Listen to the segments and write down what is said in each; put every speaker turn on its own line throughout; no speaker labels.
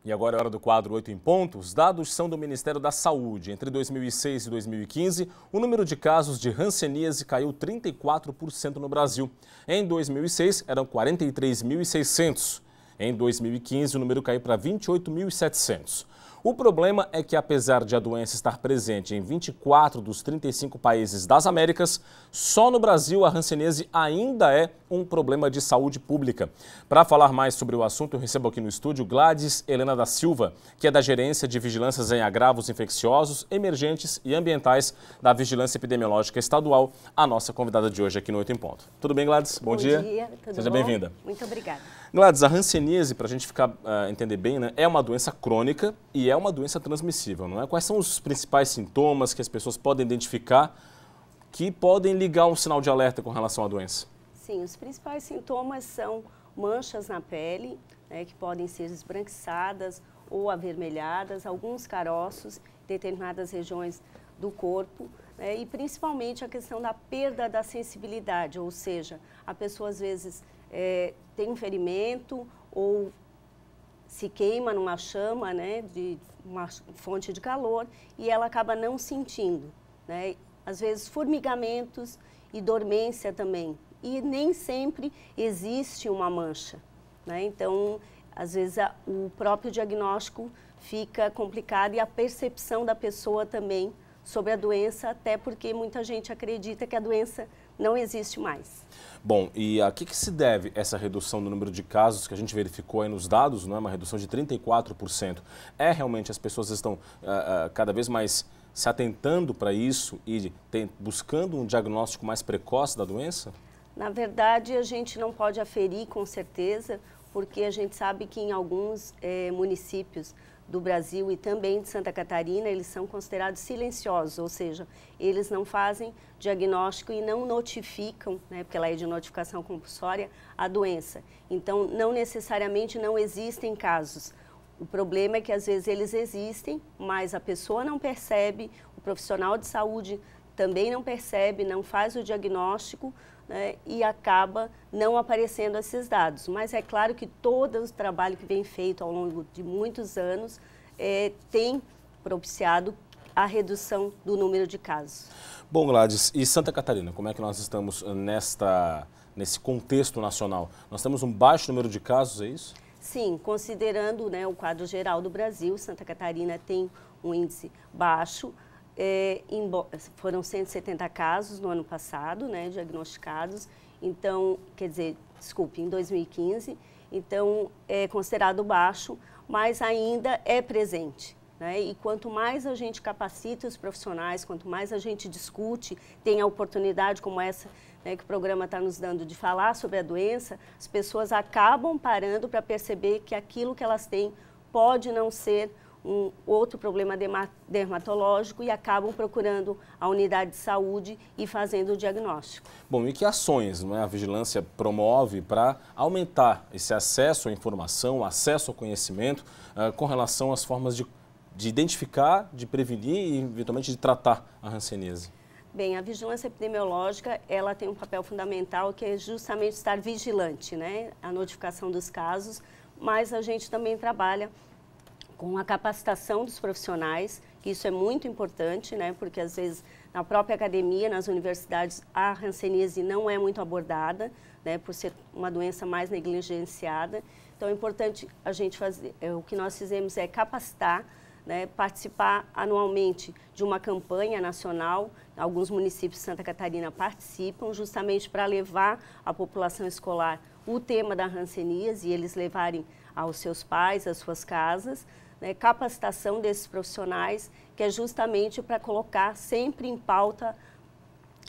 E agora é hora do quadro 8 em ponto. Os dados são do Ministério da Saúde. Entre 2006 e 2015, o número de casos de hanseníase caiu 34% no Brasil. Em 2006, eram 43.600. Em 2015, o número caiu para 28.700. O problema é que, apesar de a doença estar presente em 24 dos 35 países das Américas, só no Brasil a hanseníase ainda é um problema de saúde pública. Para falar mais sobre o assunto, eu recebo aqui no estúdio Gladys Helena da Silva, que é da Gerência de Vigilâncias em Agravos Infecciosos, Emergentes e Ambientais da Vigilância Epidemiológica Estadual, a nossa convidada de hoje aqui no 8 em Ponto. Tudo bem, Gladys? Bom dia.
Bom dia, tudo
Seja
bom?
bem-vinda.
Muito obrigada.
Gladys, a hanseníase, para a gente entender bem, né, é uma doença crônica e é uma doença transmissível, não é? Quais são os principais sintomas que as pessoas podem identificar que podem ligar um sinal de alerta com relação à doença?
Sim, os principais sintomas são manchas na pele, né, que podem ser esbranquiçadas ou avermelhadas, alguns caroços em determinadas regiões do corpo, né, e principalmente a questão da perda da sensibilidade, ou seja, a pessoa às vezes tem um ferimento ou se queima numa chama, né, de uma fonte de calor, e ela acaba não sentindo, né? Às vezes formigamentos e dormência também, e nem sempre existe uma mancha, né? Então, às vezes o próprio diagnóstico fica complicado e a percepção da pessoa também sobre a doença, até porque muita gente acredita que a doença não existe mais.
Bom, e a que se deve essa redução do número de casos que a gente verificou aí nos dados, não é? Uma redução de 34%. É realmente as pessoas estão cada vez mais se atentando para isso e buscando um diagnóstico mais precoce da doença?
Na verdade, a gente não pode aferir com certeza, porque a gente sabe que em alguns municípios do Brasil e também de Santa Catarina, eles são considerados silenciosos, ou seja, eles não fazem diagnóstico e não notificam, né, porque ela é de notificação compulsória, a doença. Então, não necessariamente não existem casos. O problema é que às vezes eles existem, mas a pessoa não percebe, o profissional de saúde também não percebe, não faz o diagnóstico, né, e acaba não aparecendo esses dados. Mas é claro que todo o trabalho que vem feito ao longo de muitos anos tem propiciado a redução do número de casos.
Bom, Gladys, e Santa Catarina, como é que nós estamos nesse contexto nacional? Nós temos um baixo número de casos, é isso?
Sim, considerando, né, o quadro geral do Brasil, Santa Catarina tem um índice baixo. Foram 170 casos no ano passado, né, diagnosticados, então, em 2015, então é considerado baixo, mas ainda é presente, né, e quanto mais a gente capacita os profissionais, quanto mais a gente discute, tem a oportunidade como essa, né, que o programa está nos dando de falar sobre a doença, as pessoas acabam parando para perceber que aquilo que elas têm pode não ser um outro problema dermatológico e acabam procurando a unidade de saúde e fazendo o diagnóstico.
Bom, e que ações, não é, a vigilância promove para aumentar esse acesso à informação, acesso ao conhecimento com relação às formas de identificar, de prevenir e eventualmente de tratar a hanseníase?
Bem, a vigilância epidemiológica, ela tem um papel fundamental que é justamente estar vigilante, né, a notificação dos casos, mas a gente também trabalha com a capacitação dos profissionais, que isso é muito importante, né, porque às vezes na própria academia, nas universidades, a hanseníase não é muito abordada, né, por ser uma doença mais negligenciada. Então é importante a gente fazer, o que nós fizemos é capacitar, né, participar anualmente de uma campanha nacional, alguns municípios de Santa Catarina participam, justamente para levar à população escolar o tema da hanseníase e eles levarem aos seus pais, às suas casas, né, capacitação desses profissionais, que é justamente para colocar sempre em pauta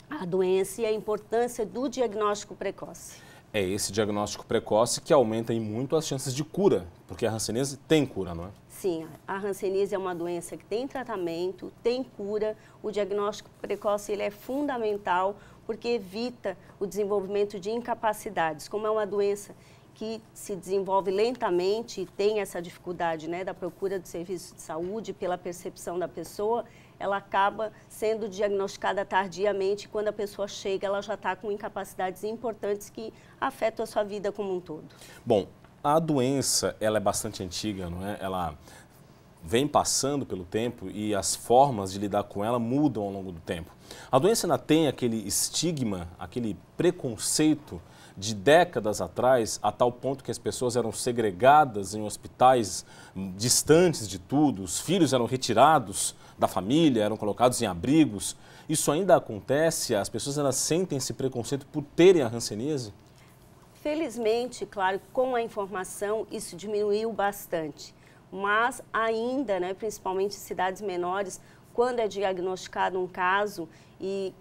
a doença e a importância do diagnóstico precoce.
É esse diagnóstico precoce que aumenta em muito as chances de cura, porque a hanseníase tem cura, não é?
Sim, a hanseníase é uma doença que tem tratamento, tem cura. O diagnóstico precoce ele é fundamental porque evita o desenvolvimento de incapacidades. Como é uma doença que se desenvolve lentamente e tem essa dificuldade, né, da procura do serviço de saúde pela percepção da pessoa, ela acaba sendo diagnosticada tardiamente. Quando a pessoa chega, ela já está com incapacidades importantes que afetam a sua vida como um todo.
Bom, A doença, ela é bastante antiga, não é? Ela vem passando pelo tempo e as formas de lidar com ela mudam ao longo do tempo. A doença ainda tem aquele estigma, aquele preconceito de décadas atrás, a tal ponto que as pessoas eram segregadas em hospitais distantes de tudo, os filhos eram retirados da família, eram colocados em abrigos. Isso ainda acontece? As pessoas ainda sentem esse preconceito por terem a hanseníase?
Felizmente, claro, com a informação isso diminuiu bastante, mas ainda, né, principalmente em cidades menores, quando é diagnosticado um caso e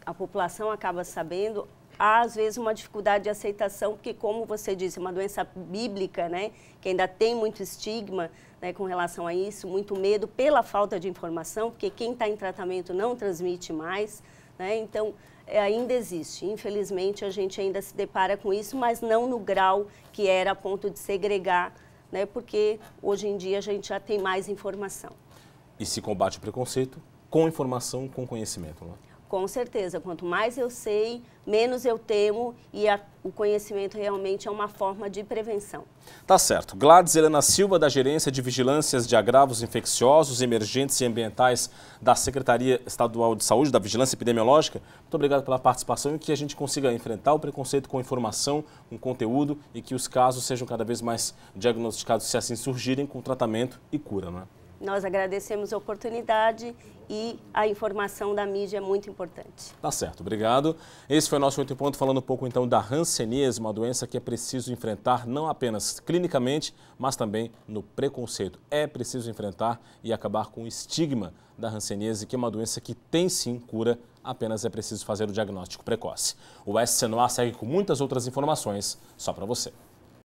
a população acaba sabendo, há às vezes uma dificuldade de aceitação, porque como você disse, é uma doença bíblica, né, que ainda tem muito estigma, né, com relação a isso, muito medo pela falta de informação, porque quem está em tratamento não transmite mais, né, então ainda existe. Infelizmente, a gente ainda se depara com isso, mas não no grau que era a ponto de segregar, né, porque hoje em dia a gente já tem mais informação.
E se combate o preconceito com informação, com conhecimento, não é?
Com certeza, quanto mais eu sei, menos eu temo e o conhecimento realmente é uma forma de prevenção.
Tá certo. Gladys Helena Silva, da Gerência de Vigilâncias de Agravos Infecciosos, Emergentes e Ambientais da Secretaria Estadual de Saúde, da Vigilância Epidemiológica. Muito obrigado pela participação e que a gente consiga enfrentar o preconceito com informação, com conteúdo e que os casos sejam cada vez mais diagnosticados, se assim surgirem, com tratamento e cura, não é?
Nós agradecemos a oportunidade e a informação da mídia é muito importante.
Tá certo, obrigado. Esse foi o nosso 8 em Ponto, falando um pouco então da hanseníase, uma doença que é preciso enfrentar não apenas clinicamente, mas também no preconceito. É preciso enfrentar e acabar com o estigma da hanseníase, que é uma doença que tem sim cura, apenas é preciso fazer o diagnóstico precoce. O SC no Ar segue com muitas outras informações só para você.